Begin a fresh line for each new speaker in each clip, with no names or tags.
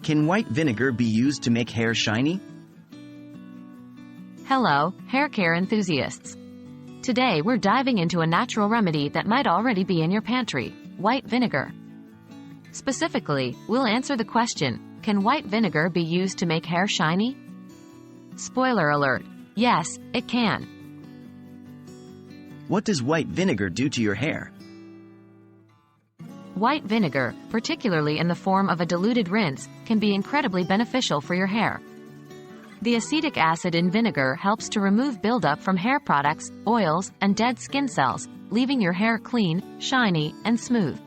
Can white vinegar be used to make hair shiny?
Hello, hair care enthusiasts. Today we're diving into a natural remedy that might already be in your pantry: white vinegar. Specifically, we'll answer the question, can white vinegar be used to make hair shiny? Spoiler alert, yes, it can.
What does white vinegar do to your hair?
White vinegar, particularly in the form of a diluted rinse, can be incredibly beneficial for your hair. The acetic acid in vinegar helps to remove buildup from hair products, oils, and dead skin cells, leaving your hair clean, shiny, and smooth.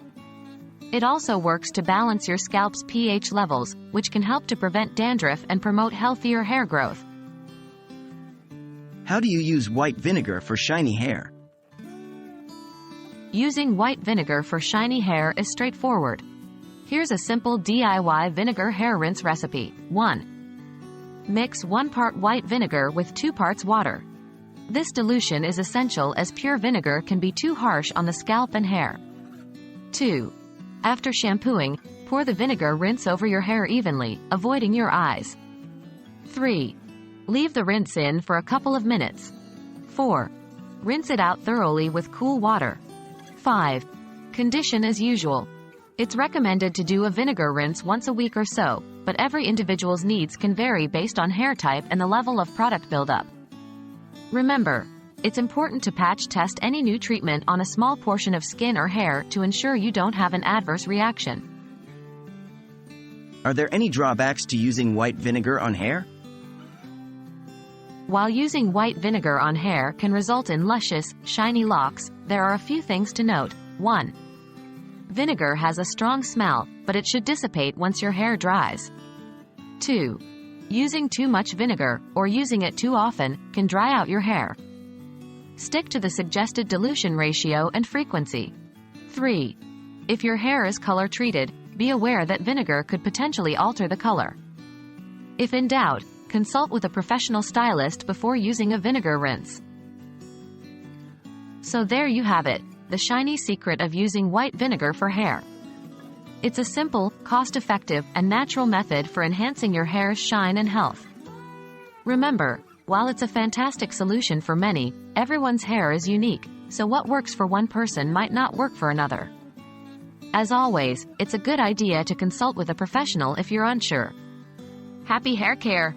It also works to balance your scalp's pH levels, which can help to prevent dandruff and promote healthier hair growth.
How do you use white vinegar for shiny hair?
Using white vinegar for shiny hair is straightforward. Here's a simple DIY vinegar hair rinse recipe. 1. Mix 1 part white vinegar with 2 parts water. This dilution is essential as pure vinegar can be too harsh on the scalp and hair. 2. After shampooing, pour the vinegar rinse over your hair evenly, avoiding your eyes. 3. Leave the rinse in for a couple of minutes. 4. Rinse it out thoroughly with cool water. 5. Condition as usual. It's recommended to do a vinegar rinse once a week or so, but every individual's needs can vary based on hair type and the level of product buildup. Remember, it's important to patch test any new treatment on a small portion of skin or hair to ensure you don't have an adverse reaction.
Are there any drawbacks to using white vinegar on hair?
While using white vinegar on hair can result in luscious, shiny locks, there are a few things to note. 1. Vinegar has a strong smell, but it should dissipate once your hair dries. 2. Using too much vinegar, or using it too often, can dry out your hair. Stick to the suggested dilution ratio and frequency. 3. If your hair is color treated, be aware that vinegar could potentially alter the color. If in doubt, consult with a professional stylist before using a vinegar rinse. So there you have it, the shiny secret of using white vinegar for hair. It's a simple, cost-effective, and natural method for enhancing your hair's shine and health. Remember, while it's a fantastic solution for many, everyone's hair is unique, so what works for one person might not work for another. As always, it's a good idea to consult with a professional if you're unsure. Happy hair care!